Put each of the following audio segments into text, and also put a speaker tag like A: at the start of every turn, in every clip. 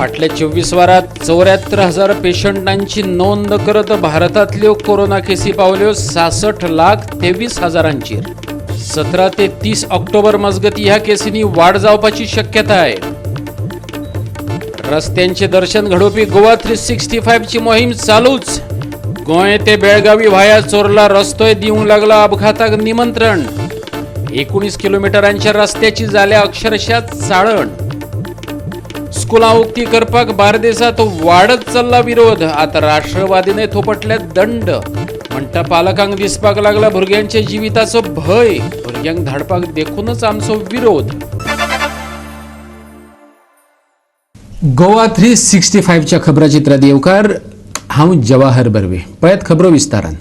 A: फाटल्या 24 वरात 74,000 पेशंटांची नोंद करत भारतातल्यो कोरोना केसी पावल्यो 66,23,000 17 ते 30 ऑक्टोबर मजगती ह्या केसींनी वाढ जावपाची शक्यता आहे. रस्त्यांचे दर्शन घडोवपी गोवा 365 ची मोहीम चालूच. गोंय ते बेळगावी व्हाया चोरला रस्तोय दिवंक लागला अपघाताक निमंत्रण. 19 किलोमीटरांच्या रस्त्याची जाल्या अक्षरशः चाळण. स्कुलां उक्ती करपाक बार्देसात वाढत चल्ला विरोध. आता राष्ट्रवादीने थोपटले दंड. म्हणटा पालकांक दिसपाक लागला भुरग्यांच्या जिविताचो भय. भुरग्यांक धाडपाक देखूनच आमचो विरोध.
B: गोवा 365 च्या खबराचित्रात येवकार हांव जवाहर बर्वे. पळयत खबरो विस्तारान.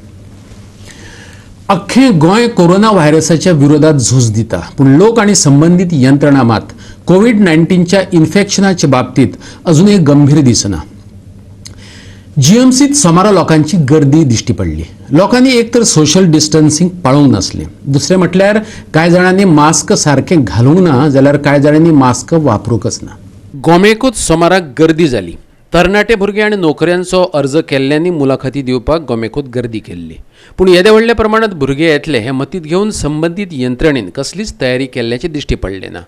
B: अख्खे गोंय कोरोना व्हायरसाच्या विरोधात झूज दिता, पूण लोक आणि संबंधित यंत्रणा मात कोविड-19च्या इन्फेक्शनाच्या बाबतीत अजूनही गंभीर दिसना. जीएमसीत सोमारा लोकांची गर्दी दिश्टी पडली. लोकांनी एकतर सोशल डिस्टन्सिंग पाळूंक नासले, दुसरे म्हटल्यार कांय जाणांनी मास्क सारखे घालूंक ना, जाल्यार कांय जाणांनी मास्क वापरूंकच ना.
A: गोमेकूच सोमाराक गर्दी जाली. तरणाटे भुरगे आनी नोकऱ्यांचो अर्ज केल्ल्यांनी मुलाखती दिवपाक गोमेकूत गर्दी केल्ली. पूण येदे व्हडल्या प्रमाणात भुरगे येतले हें मतींत घेवन संबंधीत यंत्रणेन कसलीच तयारी केल्ल्याचे दिश्टी पडले ना.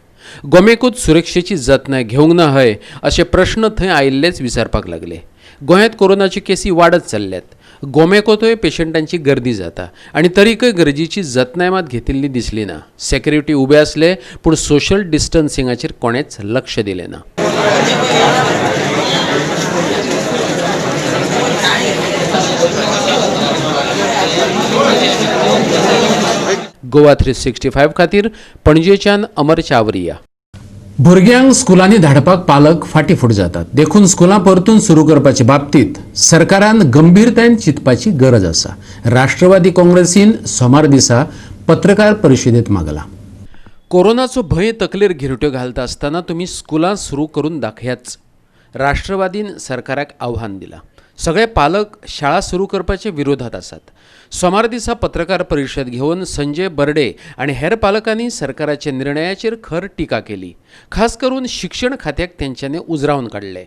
A: गोमेकूत सुरक्षेची जतनाय घेवंक ना हय अशे प्रश्न थंय आयिल्लेच विचारपाक लागले. गोंयांत कोरोनाची केसी वाडत चल्ल्यात. गोमेकोतय पेशंटांची गर्दी जाता आनी तरीकय गरजेची जतनाय मात घेतिल्ली दिसली ना. सेक्युरिटी उबे आसले पूण सोशल डिस्टन्सिंगाचेर कोणेच लक्ष दिलें ना. गोवा 365 खातीर पणजेच्यान अमर चावरिया.
B: भुरग्यांक स्कुलांनी धाडपाक पालक फाटी फूट जातात. देखून स्कुलां परतून सुरू करपाचे बाबतीत सरकारान गंभीरतायेन चिंतपाची गरज आसा. राष्ट्रवादी काँग्रेसीन सोमार दिसा पत्रकार परिशदेंत मागला.
A: कोरोनाचो भंय तकलेर घिरट्यो घालता आसतना तुमी स्कुलां सुरू करून दाखयाच. राष्ट्रवादीन सरकाराक आव्हान दिलां. सगळे पालक शाळा सुरू करपाचे विरोधात आसात. सोमार दिसा पत्रकार परिशद घेवन संजय बर्डे आनी हेर पालकांनी सरकाराच्या निर्णयाचेर खर टिका केली. खास करून शिक्षण खात्याक तेंच्यांनी उजरावन काडले.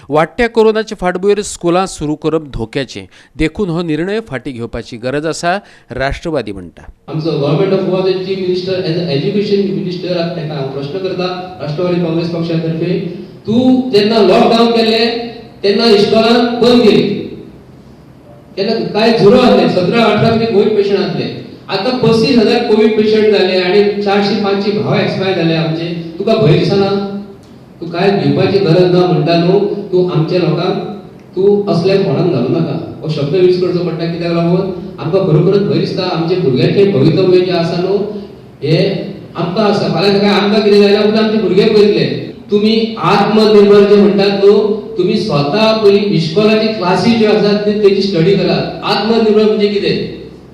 A: वाडट्या कोरोनाचे फाटभुंयेर स्कुलां सुरू करप धोक्याचें. देखून हो निर्णय फाटी घेवपाची गरज आसा, राष्ट्रवादी म्हणटा.
C: आमचो गव्हर्नमेंट ऑफ गोवाचे chief minister as a education minister ताका हांव प्रश्न करता राष्ट्रवादी काँग्रेस पक्षातर्फे. तूं जेन्ना लॉकडावन केले तेन्ना इस्कॉलां बंद केली. तेन्ना काय झिरो आसले, 17-18 कोविड पेशंट आसले. आता 35,000 कोविड पेशंट जाले आणि 405 भाव एक्सपायर झाले आमचे. तुका भंय दिसना? तू काय भिवपाची गरज ना म्हणटा न्हू. तू आमच्या लोकांक तू असले फोडान घालू नाका हो शब्द यूज करचो पडटा. कित्याक लागून आमकां खरोखरच भंय दिसता. आमचे भुरग्याचे भवितव्य जे आसा न्हू हे आमकां आसा. फाल्यां काय आमकां कितें जायना फुडें आमचे भुरगे पयतले. तुम्ही आत्मनिर्भर जे म्हणतात न्हू, तुम्ही स्वतः पयलीं इस्कॉलाची क्लासीस ज्यो आसात तेची स्टडी करात. आत्मनिर्भर म्हणजे कितें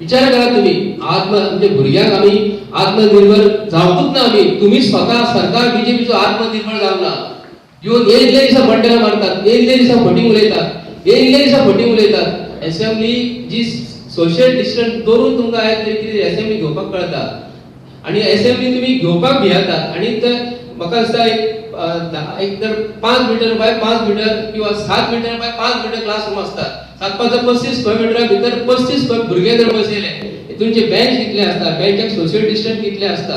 C: विचार करा तुम्ही. म्हणजे भुरग्यांक आमी आत्मनिर्भर जावपूच ना आमी. तुम्ही स्वतः सरकार बीजेपीचो आत्मनिर्भर जावना. येवन येयल्ले दिसा बड्डेला मारतात, येयल्ले दिसा फटींग उलयतात, येयल्ले दिसा फटींग उलयतात. असेंब्ली जी सोशल डिस्टन्स दवरून तुमकां आयज तरी कितें असेंब्ली घेवपाक कळटा आनी असेंब्ली तुमी घेवपाक भियातात. आनी ते म्हाका दिसता एक तर 5 मीटर बाय 5 मीटर किंवा 7 मीटर बाय 5 मीटर क्लासरूम असतात. 35 स्क्वेअर मीटरा भितर 35 भुरगे जर बसयले तुमचे बेंच कितले आसता, बेंचाक सोशल डिस्टन्स कितले आसता,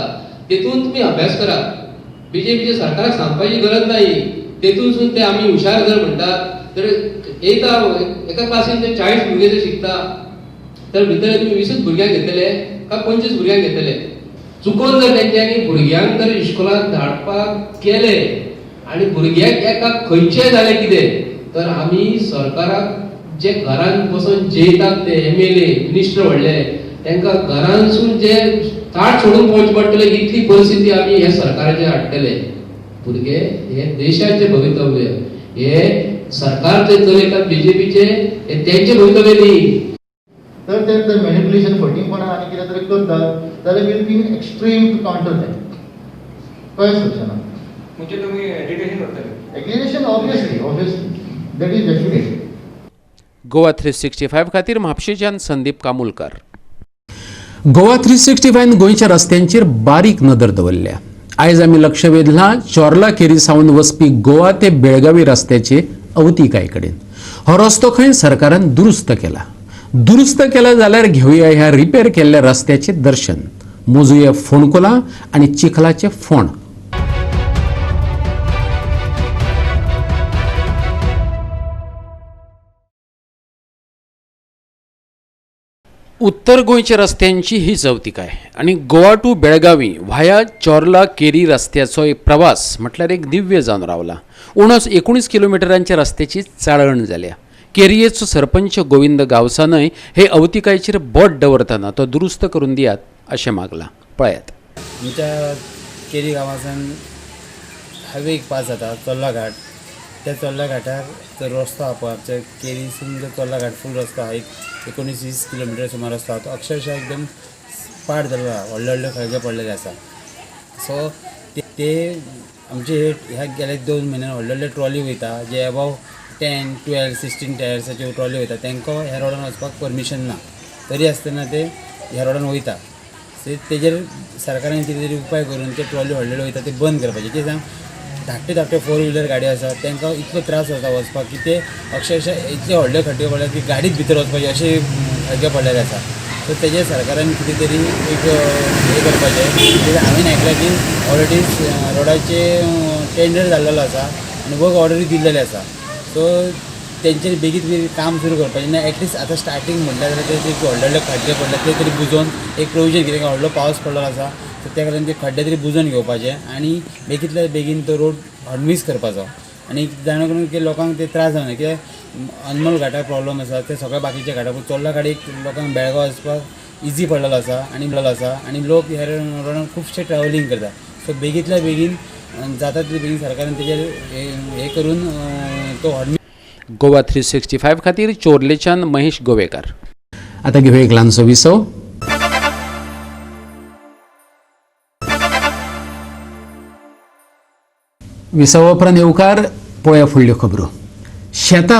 C: तेतून तुम्ही अभ्यास करा. बीजेपीच्या सरकाराक सांगपाची गरज नाही. तेतूनसून ते आम्ही हुशार जर म्हणतात तर येता एका क्लासीन ते 40 भुरगे जर शिकता तर भितर तुम्ही 20 भुरग्यांक घेतले का 25 भुरग्यांक घेतले. चुकून जर तेंच्यांनी भुरग्यांक जर इस्कॉलांत धाडपाक केले आणि भुरग्यांक एका खंयचेय जाले कितें तर आमी सरकाराक जे घरांत बसून जेयतात ते एमएलए मिनिस्टर व्हडले तांकां घरांतसून जे ताट सोडून पळोवचें पडटलें इतली परिस्थिती आमी हे सरकाराचेर हाडटले. भुरगे हे देशाचे भवितव्य, हे सरकार जे चलयतात बीजेपीचे हे तेंचे भवितव्य न्ही.
D: तर ते मॅनिप्युलेशन फटींगपणां आनी कितें तरी करतात जाल्यार will be extreme to counter that. कळ्ळें सूचना
E: म्हणजे तुम्ही एडिटेशन करतले?
D: Aggregation obviously that is definite.
A: Goa 365 खातीर म्हापशेच्यान संदीप कामुलकार.
B: गोवा 365 गोंयच्या रस्त्यांचेर बारीक नदर दवरल्या. आयज आमी लक्ष वेधला चोर्ला केरी सावन वचपी गोवा ते बेळगावी रस्त्याचे अवतिकाये कडेन. हो रस्तो खंय सरकारान दुरुस्त केला जाल्यार घेवया ह्या रिपेर केल्ल्या रस्त्याचे दर्शन. मोजुया फोणकुलां आनी चिखलाचे फोंड.
A: उत्तर गोंयच्या रस्त्यांची ही चवतिकाय आणि गोवा टू बेळगावी व्हाया चोर्ला केरी रस्त्याचो एक प्रवास म्हटल्यार एक दिव्य जावन रावला. उणस 19 किलोमिटरांच्या रस्त्याची चाळण जाल्या. केरयेचो सरपंच गोविंद गावसानय हे अवतिकायेचेर बोट दवरतना तो दुरुस्त करून दियात अशें मागला. पळयात.
F: आमच्या केरी गांवांतल्यान हायवे एक पास जाता चोर्ला घाट. त्या चोर्ला घाटार जर रस्तो आहा पळय आमच्या केरीसून जर चोर्ला घाट फूल रस्तो आहा एक 19-20 किलोमिटर सुमार रस्तो आहा तो अक्षरशः एकदम पाड जाल्लो आहा. व्हडले व्हडले खळगे पडलेले आसा. सो ते आमचे ह्या गेल्या 2 म्हयन्यान व्हडले व्हडले ट्रॉली वयता जे अबाव 10, 12, 16 टायर्साचे ट्रॉली वयता. तांकां ह्या रोडान वचपाक परमिशन ना. तरी आसतना ते ह्या रोडान वयता. सो तेजेर सरकारान कितें तरी उपाय करून ते ट्रॉली व्हडले वयता ते बंद करपाचे. कितें सांग धाकटे 4 व्हिलर गाडी आसा तांकां इतलो त्रास जाता वचपाक की ते अक्षरशः इतले व्हडले खड्डे पडल्यात की गाडीच भितर वचपाचे अशे खड्डे पडलेले आसा. सो तेजेर सरकारान कितें तरी एक हें करपाचें. हांवें आयकलां की ऑलरेडी रोडाचे टेंडर जाल्लेलो आसा आनी वर्क ऑर्डरी दिल्लेले आसा. सो तेंचेर बेगीन काम सुरू करपाचें ना. एटलिस्ट आतां स्टार्टींग म्हटल्यार ते व्हडले व्हडले खड्डे पडले ते तरी बुजोवन एक प्रोविजन कितें व्हडलो पावस पडलेलो आसा सो त्या कारण ते खड्डे तरी बुजोवन घेवपाचे आनी बेगींतल्या बेगीन तो रोड हडमीस करपाचो. आनी जाणा करून की लोकांक ते त्रास जावना कित्याक अनमोल घाटार प्रॉब्लम आसा ते सगळ्या बाकीच्या घाटार चोर्ला घाटीक लोकांक बेळगांव वचपाक इजी पडलेलो आसा आनी लोक ह्या रोडान खुबशे ट्रॅव्हलिंग करता. सो बेगींतल्या बेगीन जाता तितले बेगीन सरकारान तेजेर हे करून तो हडमी.
A: गोवा 365 खातीर चोर्लेच्यान महेश गोवेकार.
B: आता घेऊया एक ल्हानसो विसव. विसव उपरांत येवकार पळया फुडल्यो खबरो. शेतां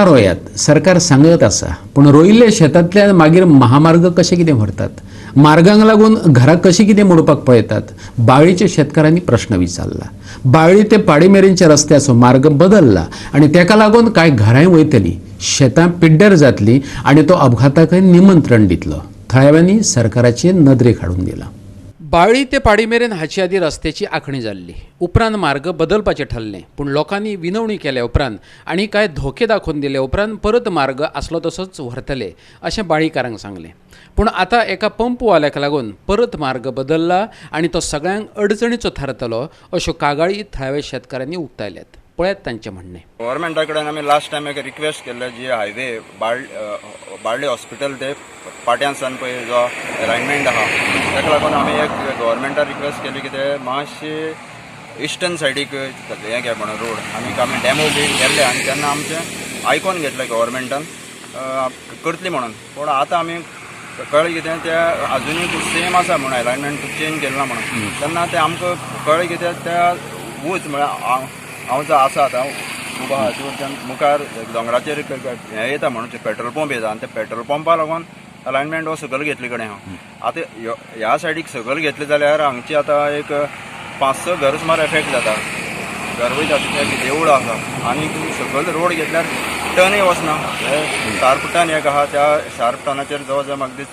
B: रोयात सरकार सांगत आसा पूण रोयिल्ल्या शेतांतल्यान मागीर महामार्ग कशे कितें व्हरतात. मार्गांक लागून घरां कशी कितें मोडपाक पळयतात. बाळ्ळीच्या शेतकारांनी प्रश्न विचारला. बाळ्ळी ते पाडी मेरेनच्या रस्त्याचो मार्ग बदलला आनी ताका लागून कांय घरांय वयतलीं, शेतां पिड्ड्यार जातलीं आनी तो अपघाताकय निमंत्रण दितलो. थळाव्यांनी सरकाराचे नदरेक हाडून दिला.
A: बाळ्ळी ते पाडी मेरेन हाचे आदी रस्त्याची आखणी जाल्ली. उपरांत मार्ग बदलपाचें ठरलें पूण लोकांनी विनवणी केल्या उपरांत आनी कांय धोके दाखोवन दिले उपरांत परत मार्ग आसलो तसोच व्हरतले अशें बाळ्ळीकारांक सांगलें. पूण आतां एका पंपवाल्याक लागून परत मार्ग बदलला आनी तो सगळ्यांक अडचणीचो थारतलो अश्यो कागाळी थळाव्या शेतकाऱ्यांनी उक्तायल्यात. पळयात तांचें म्हणणें.
G: गव्हर्मेंटा कडेन आमी लास्ट टायम एक रिक्वेस्ट केल्ले जी हायवे बाळ्ळी हॉस्पिटल ते पाट्यांसान पळय जो अलायनमेंट आहा ताका लागून आमी एक गव्हर्मेंटाक रिक्वेस्ट केली की ते मातशे इस्टर्न सायडीक हें घे म्हणून रोड आमी डॅमो बी केल्ले आनी तेन्ना आमचें आयकोन घेतलें गव्हर्मेंटान करतली म्हणून. पूण आतां आमी कळ्ळें कितें ते आजुनूय सेम आसा म्हणून अलायनमेंट चेंज केलें ना म्हणून. तेन्ना ते आमकां कळ्ळें कितें त्या वूच म्हळ्यार हांव जो आसा आतां उबा आहा थंयच्यान मुखार दोंगराचेर हें येता म्हणून पेट्रोल पंप येता आनी त्या पेट्रोल पंपा लागून अलायनमेंट हो सकयल घेतले कडेन हांव आतां ह्या सायडीक सकयल घेतले जाल्यार हांगची आतां एक 5-6 घर सुमार एफेक्ट जाता. घर वयता तितलें देवूळ आसा आनी सकयल रोड घेतल्यार टनय वचना. शार्प टन एक आहा त्या शार्प टनाचेर जवळ जवळ म्हाका दिस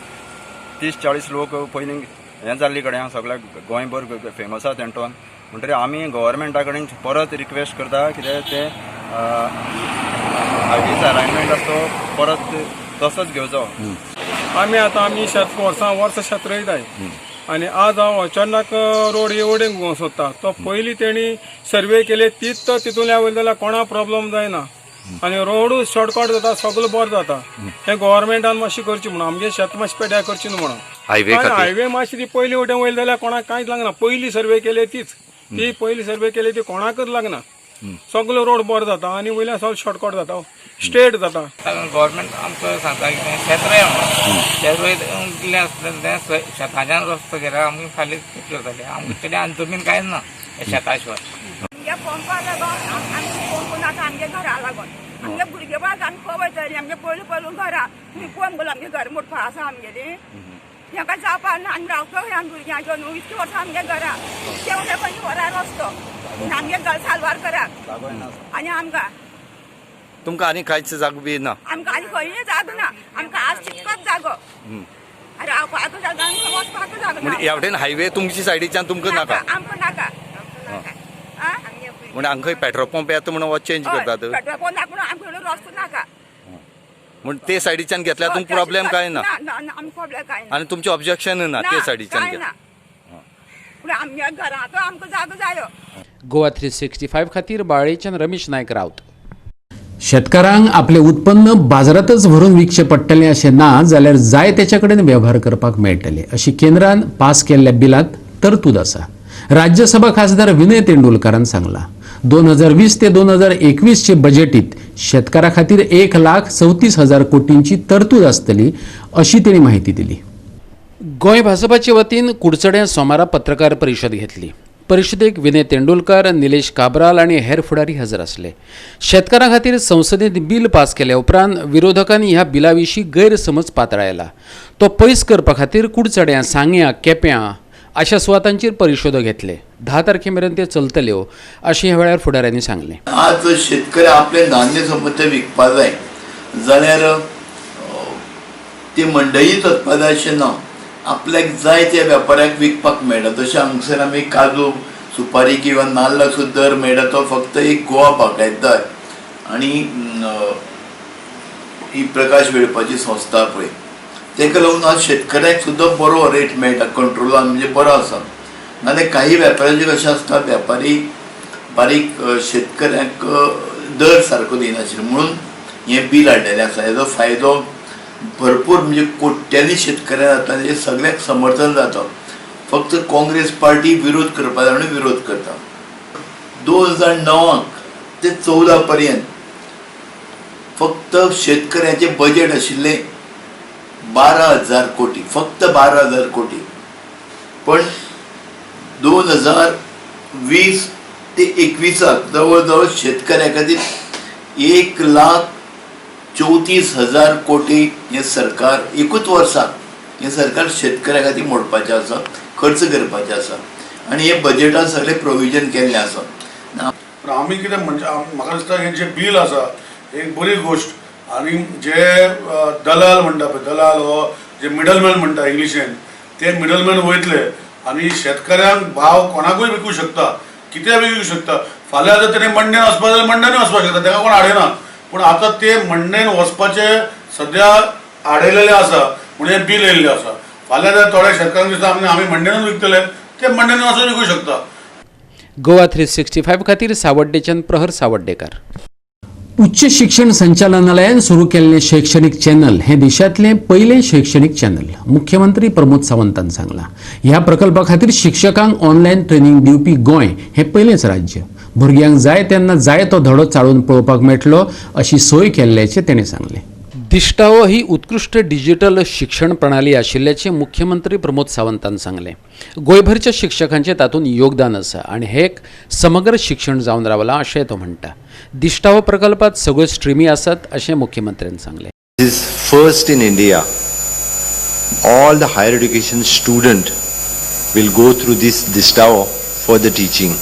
G: 30-40 लोक पयलीं हें जाल्ली कडेन सगळ्या गोंयभर फेमस आसा तें टन. म्हणटकीर आमी गव्हर्मेंटा कडेन परत रिक्वेस्ट करता कित्याक ते हायवेचो अलायनमेंट आसा तो परत तसोच घेवचो.
H: आमी वर्सां शेत रोयताय आनी आज हांव अचानक रोड एवडेन सोदता. तो पयलीं तेणी सर्वे केले तीच तो तितूंतल्या वयले जाल्यार कोणा प्रॉब्लम जायना आनी रोडूय शॉर्टकट जाता सगळें बरें जाता. हें गव्हर्मेंटान मातशें करचें म्हणून आमगे शेत मातशें पेड्यार करचें न्हू म्हणून. हायवे मातशी ती पयलीं वटेन वयले जाल्यार कोणाक कांयच लागना. पयलीं सर्वे केले ती पयलीं सर्वे केली ती कोणाकच लागना. सगळो रोड बरो जाता आनी वयल्यान सगळें शॉर्टकट जाता स्ट्रेट जाता.
E: गव्हर्मेंट आमकां सांगता की शेत रोय म्हणून शेत रोयलें आसलें शेताच्यान रस्तो गेल्यार आमकां फाल्यां करतले. आमचे कडेन आनी जमीन कांयच ना शेता शिवाय.
I: ह्या पंपा लागून आमचे पंप नाका आमगे घरा लागून आमगे भुरगे बाळ आमी खंय वयतलीं आमगे पयलीं घरा तुमी कोण बोला आमगे घर मोठा आसा आमगेली हेका जावपा ना आमी रावतो ह्या भुरग्यांच्यो न्हू इतकी वर्सां आमगे घरा तेवढे खंयची वरां रस्तो आमगे घर सालवार कराक आनी आमकां
J: तुमकां आनी कांयच जागो बी ना
I: आमकां आनी खंयच जागो ना आमकां आज चितकोच जागो रावपाचो जागो आमकां वचपाचो जागो ना
J: म्हणजे ह्या वटेन हायवे तुमच्या सायडीच्यान तुमकां नाका
I: आमकां नाका
J: म्हणजे हांगा खंय पेट्रोल पंप येता म्हणून हो चेंज करतात
I: पेट्रोल पंप नाका म्हणून आमचे रस्तो नाका
J: म्हण ते सायडीच्यान घेतल्यार तुमकां प्रॉब्लेम काय ना
I: आमकां प्रॉब्लेम काय ना
J: आनी तुमचें ऑब्जेक्शन ना ते सायडीच्यान घेतल्यार
I: पूण आमच्या घराचो आमकां जागो जायो
A: गोवा 365 खातीर बाळेच्यान रमेश नायक रावत.
B: शेतकारांक आपले उत्पन्न बाजारातच भरून विकचें पडटलें अशें ना जाल्यार जाय तेचे कडेन वेव्हार करपाक मेळटले अशी केंद्रान पास केल्ल्या बिलात तरतूद आसा. राज्यसभा खासदार विनय तेंडुलकरान सांगला 2020 ते 2021 चे बजेटीत शेतकारा खातीर 1,34,000 कोटींची तरतूद आसतली अशी तेणी माहिती दिली.
A: गोंय भाजपाचे वतीन कुडचड्यां सोमारा पत्रकार परिशद घेतली. परिशदेक विनय तेंडुलकर, निलेश काब्राल आणि हेर फुडारी हजर आसले. शेतकारां खातीर संसदेत बिल पास केल्या उपरांत विरोधकांनी ह्या बिला विशीं गैरसमज पातळायला. तो पयस करपा खातीर कुडचड्यां, सांग्यां, केप्यां अशा सुवातांचेर परिशदो घेतले. 10 तारखेमेरेन ते चलतल्यो अशें ह्या वेळार फुडाऱ्यांनी सांगलें.
K: आज शेतकरी आपले धान्य समज ते विकपा जाय जाल्यार ती मंडईच वचपा जाय अशें ना. आपल्याक जाय त्या वेपाऱ्याक विकपाक मेळटा. तशें हांगसर आमी काजू, सुपारी किंवा नाल्लाचो दर मेळटा तो फक्त एक गोवा बागायतदार आनी ही प्रकाश वेळपाची संस्था पळय तेका लागून आज शेतकऱ्याक सुद्दां बरो रेट मेळटा कंट्रोलान म्हणजे बरो आसा. नाजाल्यार काही वेपाऱ्यांचे कशें आसता वेपारी बारीक शेतकऱ्याक दर सारको दिनाशिल्ले म्हणून हें बिल हाडलेलें आसा. हेजो फायदो भरपूर म्हणजे कोट्यांनी शेतकऱ्यांक जाता. म्हणजे सगळ्याक समर्थन जाता. फक्त काँग्रेस पार्टी विरोध करपा जाय म्हणून विरोध करता. 2009 ते 14 पर्यंत फक्त शेतकऱ्याचे बजेट आशिल्ले 12,000 कोटी, फक्त 12,000 कोटी. पण 2020 ते 21 जवळजवळ शेतकऱ्या खातीर 1,34,000 कोटी हे सरकार एकूच वर्साक हे सरकार शेतकऱ्या खातीर मोडपाचें आसा, खर्च करपाचें आसा आनी हे बजेटान सगळे प्रोविजन केल्लें आसा.
H: आमी कितें म्हणजे म्हाका दिसता हें जें बील आसा एक बरी गोश्ट. आनी जे दलाल म्हणटा पळय दलाल हो जे मिडलमॅन म्हणटा इंग्लिशेन ते मिडलमॅन वयतले आनी शेतकऱ्यांक भाव कोणाकूय विकूं शकता, कितेंय विकूं शकता. फाल्यां जर तेणें मंडेन वचपा जाल्यार मंडेनूय वचपाक शकता, ताका कोण आडयना. पूण आतां ते मंडेन वचपाचे सद्या आडयलेले आसा म्हणून हें बील येयल्लें आसा. फाल्यां जर थोड्या शेतकऱ्यांक दिसता आमी मंडेनूच विकतले ते मंडेन वचून विकूं शकता.
A: गोवा 365 खातीर सावड्डेच्यान प्रहर सावड्डेकार.
B: उच्च शिक्षण संचालनालयान सुरू केल्लें शैक्षणिक चॅनल हे देशातलें पयलें शैक्षणिक चॅनल. मुख्यमंत्री प्रमोद सावंतान सांगला. ह्या प्रकल्पा खातीर शिक्षकांक ऑनलायन ट्रेनिंग दिवपी गोंय हे पयलेंच राज्य. भुरग्यांक जाय तेन्ना जाय तो धडो चाळून पळोवपाक मेळटलो अशी सोय केल्ल्याचें तेणें सांगलें.
A: दिश्टावो ही उत्कृष्ट डिजिटल शिक्षण प्रणाली आशिल्ल्याचें मुख्यमंत्री प्रमोद सावंतान सांगलें. गोंयभरच्या शिक्षकांचें तातूंत योगदान आसा आनी हें एक समग्र शिक्षण जावन रावलां अशें तो म्हणटा. दिश्टावो प्रकल्पात सगळ्यो स्ट्रिमी आसात अशें मुख्यमंत्र्यान सांगलें.
J: This is first in India. All the higher education student will go through this Distao for the teaching.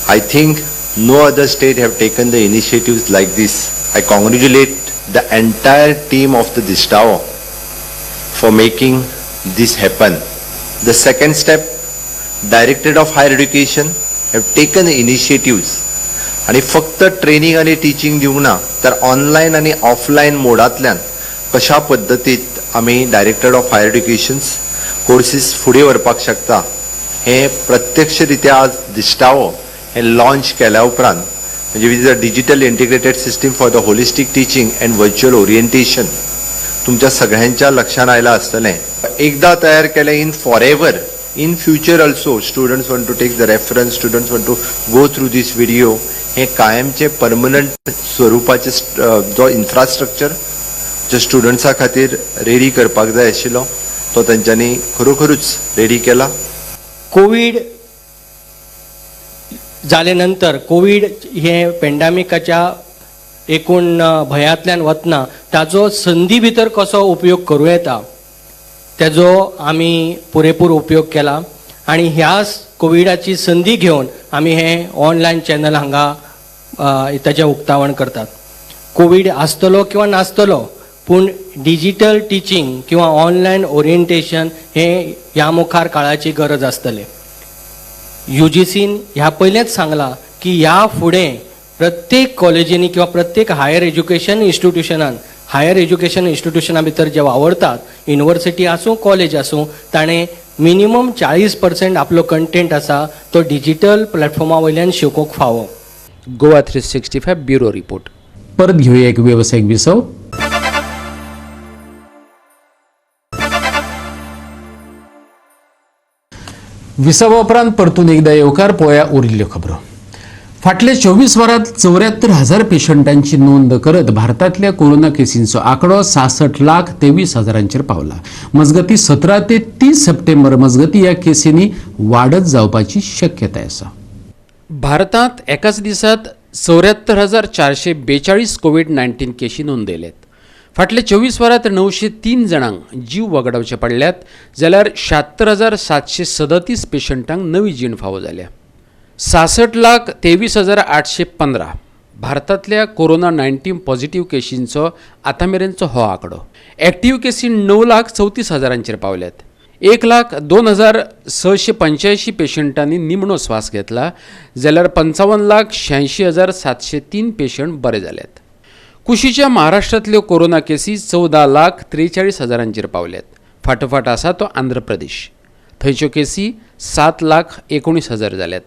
J: I think no other state have taken the initiatives like this. I congratulate the entire team of the Distao for making this happen. The second step, Directorate of Higher Education have taken the initiatives आणि फक्त training आणि teaching दिवंक ना तर online आणि offline मोडांतल्यान कशा पद्दतीत आमी director of higher एड्युकेशन्स courses फुडें व्हरपाक शकता हें प्रत्यक्षरित्या आज दिश्टावो हें लॉन्च केल्या उपरांत म्हणजे with the digital integrated system for the holistic teaching and virtual orientation तुमच्या सगळ्यांच्या लक्षात आयलां आसतलें. एकदा तयार केलें in forever. In future also, students want to take the reference, students want to go through this video. हे कायमचे परमनंट स्वरूपाचे जो इन्फ्रास्ट्रक्चर जे स्टुडंट्सा खातीर रेडी करपाक जाय आशिल्लो तो तेंच्यांनी खरोखरूच रेडी केला.
L: कोविड जाले नंतर कोविड हे पेंडेमिकाच्या एकूण भयांतल्यान वतना ताजो संदी भितर कसो उपयोग करूं येता त्याचो आमी पुरेपूर उपयोग केला आणि ह्या कोविडाची संदी घेवन आमी हे ऑनलायन चॅनल हांगा ताचें उक्तावण करतात. कोविड आसतलो किंवा नासतलो पूण डिजिटल टिचींग किंवा ऑनलायन ओरिएंटेशन हे ह्या मुखार काळाची गरज आसतले. UGCन ह्या पयलेंच सांगलां की ह्या फुडें प्रत्येक कॉलेजींनी किंवा प्रत्येक हायर एज्युकेशन इन्स्टिट्युशना भितर जे वावरतात, युनिवर्सिटी आसूं कॉलेज आसूं, ताणें मिनिमम 40% आपलो कंटेंट आसा तो डिजिटल प्लॅटफॉर्मा वयल्यान शिकोवंक फावो.
A: Goa 365 bureau report.
B: परत घेऊया एक व्यावसायिक विसव. विसवा उपरांत परतून एकदा येवकार पळोवया उरिल्ल्यो खबरो. फाटले 24 वरांत 74,000 पेशंटांची नोंद करत भारतातल्या कोरोना केसींचो आंकडो 66,23,000 पावला. मजगती 17 ते 30 सप्टेंबर मजगती ह्या केसींनी वाडत जावपाची शक्यताय आसा.
A: भारतात एकाच दिसात 74,442 कोविड-19 केशी नोंदयल्यात. फाटले 24 वरांत 903 जाणांक जीव वगडावचे पडल्यात, जाल्यार 76,737 पेशंटांक नवी जीण फावो जाल्या. 66,23,815 भारतांतल्या कोरोना-19 पॉझिटिव्ह केशींचो आतांमेरेनचो हो आंकडो. एक्टिव्ह केसी 9,34,000 पावल्यात. 1,02,685 पेशंटांनी निमणो स्वास घेतला, जाल्यार 55,86,703 पेशंट बरे जाल्यात. कुशीच्या महाराष्ट्रांतल्यो कोरोना केसी 14,43,000 पावल्यात. फाटोफाट आसा तो आंध्र प्रदेश. थंयच्यो केसी 7,19,000 जाल्यात.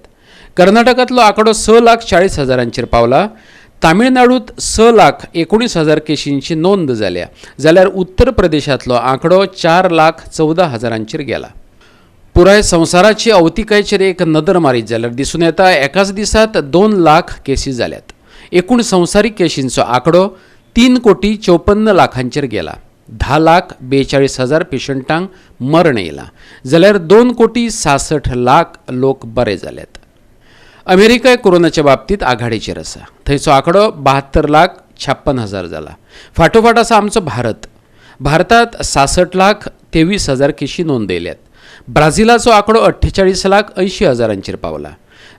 A: कर्नाटकांतलो आंकडो 6,40,000 पावला. तामिळनाडूत 6,19,000 केशींची नोंद जाल्या, जाल्यार उत्तर प्रदेशांतलो आंकडो 4,14,000 गेला. पुराय संवसाराची अवतिकायेचेर एक नदर मारीत जाल्यार दिसून येता एकाच दिसात 2 लाख केसी जाल्यात. एकूण संवसारीक केशींचो आंकडो 3,54,00,000 गेला. 10,42,000 पेशंटांक मरण येयलां, जाल्यार 2,66,00,000 लोक बरे जाल्यात. अमेरिका कोरोनाच्या बाबतींत आघाडीचेर आसा. थंयचो आंकडो 72,56,000 जाला. फाटोफाट आसा आमचो भारत. भारतांत 66,23,000 केशी नोंदयल्यात. ब्राझिलाचो आंकडो 48,80,000 पावला.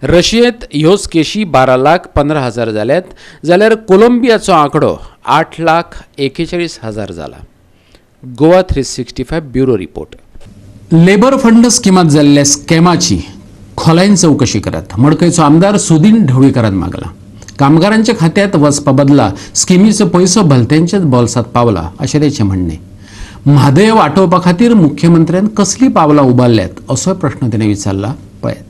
A: रशियेंत ह्योच केशी 12,15,000 जाल्यात, जाल्यार कोलंबियाचो आंकडो 8,41,000 जाला. Goa 365 bureau report.
B: Labour fund स्किमात जाल्ल्या स्कॅमाची खोलायन चौकशी करात मडकयचो आमदार सुदीन ढवळीकरान मागला. कामगारांच्या खात्यात वचपा बदला स्किमीचो पयसो भलत्यांच्याच बोल्सांत पावला अशें ताचें म्हणणें. म्हादय वाटोवपा खातीर मुख्यमंत्र्यान कसली पावलां उबारल्यात असो प्रश्न ताणें विचारला. पळयात.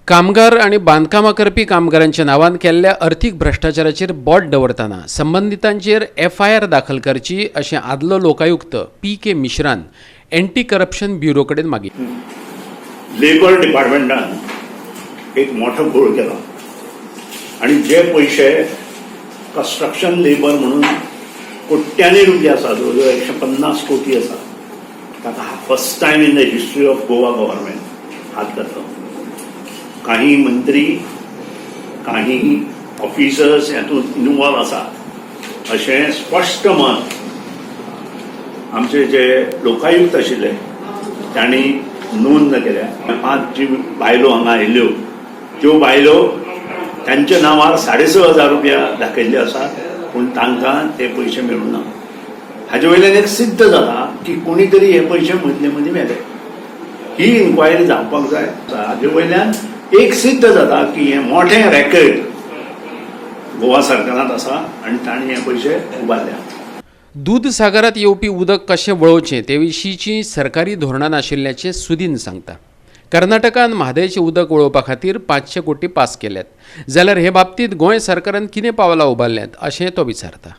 A: कामगार आणि बांदकामां करपी कामगारांच्या नांवान केल्ल्या अर्थीक भ्रश्टाचाराचेर बोट दवरतना संबंधितांचेर FIR दाखल करची अशें आदलो लोकायुक्त PK मिश्रान एंटी करप्शन ब्युरो कडेन मागितलें.
M: लेबर डिपार्टमेंटान एक मोठो घोळ केला आणि जे पयशे कन्स्ट्रक्शन लेबर म्हणून कोट्यांनी रुपये आसा, जवळजवळ 150 कोटी आसा, ताका first time in the history of Goa government हात घातलो. काही मंत्री, काही ऑफिसर्स हातूंत इन्वॉल्व आसा अशें स्पश्ट मत आमचे जे लोकायुक्त आशिल्ले तांणी नोंद केल्या. 5 जी बायलो हांगा आयल्यो त्यो बायलो त्यांच्या नांवार 6,500 रुपया दाखयल्ले आसात, पूण तांकां ते पयशे मेळूंक ना. हाजे वयल्यान एक सिद्ध जाला की कोणी तरी हे पयशे मदले मदीं मेले. ही इन्क्वायरी जावपाक जाय. हाजे वयल्यान एक सिद्ध जाता की हे मोठें रॅकेट गोवा सरकारांत आसा आनी तांणी हे पयशे उबारल्या.
A: दूधसागरात येवपी उदक कशें वळोवचें ते विशींची सरकारी धोरणां नाशिल्ल्याचें सुदीन सांगता. कर्नाटकान म्हादयचें उदक वळोवपा खातीर 500 कोटी पास केल्यात, जाल्यार हे बाबतींत गोंय सरकारान कितें पावलां उबारल्यात अशें तो विचारता.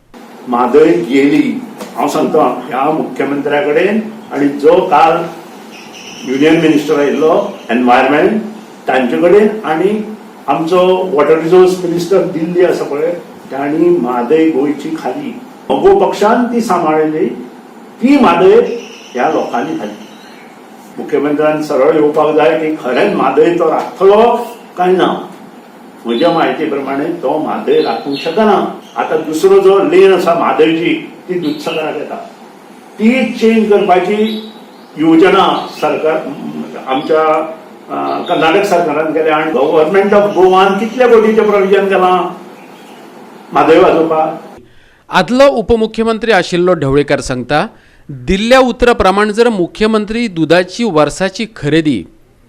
M: म्हादय गेली हांव सांगता ह्या मुख्यमंत्र्या कडेन आनी जो काल युनियन मिनिस्टर आयिल्लो एनवायरमेंट तांचे कडेन आनी आमचो वॉटर रिसोर्स मिनिस्टर दिल्ली आसा पळय तांणी म्हादय गोंयची खाली अगो पक्षान ती सांबाळली. ती म्हादय ह्या लोकांनी खाली. मुख्यमंत्र्यान सरळ येवपाक जाय की खरेंच म्हादय तो राखतलो काय ना. म्हज्या म्हायती प्रमाणे तो म्हादय राखूंक शकना. आतां दुसरो जो लेन आसा म्हादयची ती दुधसागराक येता ती चेंज करपाची योजना सरकार आमच्या कर्नाटक सरकारान केल्या आणि गव्हर्नमेंट ऑफ गोवान कितल्या कोटीचें प्रोविजन केलां म्हादय वाजोवपाक.
A: आदलो उपमुख्यमंत्री आशिल्लो ढवळीकर सांगता, दिल्ल्या उतरा प्रमाण जर मुख्यमंत्री दुधाची वर्साची खरेदी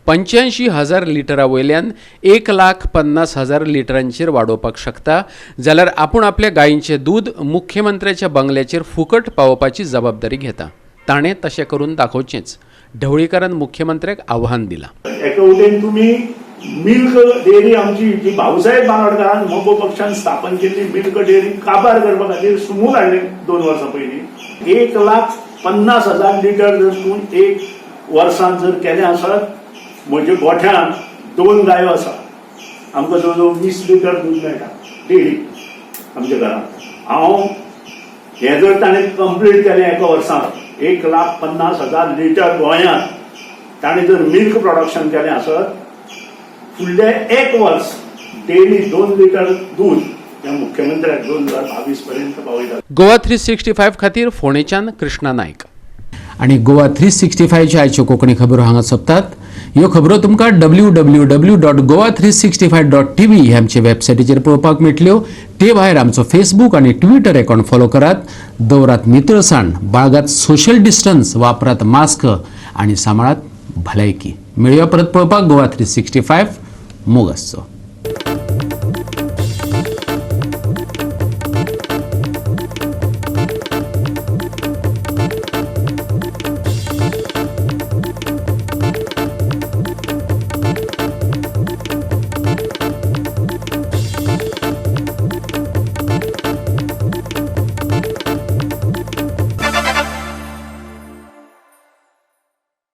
A: 85,000 लिटरा वयल्यान 1,50,000 लिटरांचेर वाडोवपाक शकता जाल्यार आपूण आपल्या गायींचें दूद मुख्यमंत्र्याच्या बंगल्याचेर फुकट पावोवपाची जबाबदारी घेता. ताणें तशें करून दाखोवचेंच. ढवळीकरान मुख्यमंत्र्याक आव्हान दिलां.
M: एका वटेन तुमी मिल्क डेअरी आमची जी भाऊसाहेब बांगडकरान मोगो पक्षान स्थापन केल्ली मिल्क डेअरी काबार करपा खातीर सुमून हाडले 2 वर्सां पयलीं. 1,50,000 लिटर जर तूं एक वर्सान जर केलें आसत, म्हज्या गोठ्यान 2 गायो आसा, आमकां जवळ जवळ 20 लिटर दूद मेळटा डेली आमच्या घरांत. हांव हें जर ताणें कंप्लीट केलें एका वर्सान 1,50,000 लिटर गोंयांत ताणें जर मिल्क प्रोडक्शन केलें आसत, फुडले 1 वर्स डेली 2 लिटर दूद ह्या मुख्यमंत्र्याक 2022 पर्यंत पावयतात.
A: गोवा 365 खातीर फोंडेच्यान कृष्णा नायक.
B: आणि गोवा 365चे आयच्यो कोंकणी खबरो हांगा सोंपतात. ह्यो खबरो तुमकां www.goa365.tv हे आमचे वेबसायटीचेर पळोवपाक मेळटल्यो. ते भायर आमचो फेसबूक आनी ट्विटर अकाउंट फॉलो करात. दवरात नितळसाण, बाळगात सोशल डिस्टन्स, वापरात मास्क आनी सांबाळात भलायकी. मेळया परत पळोवपाक गोवा 365 मोग आसचो.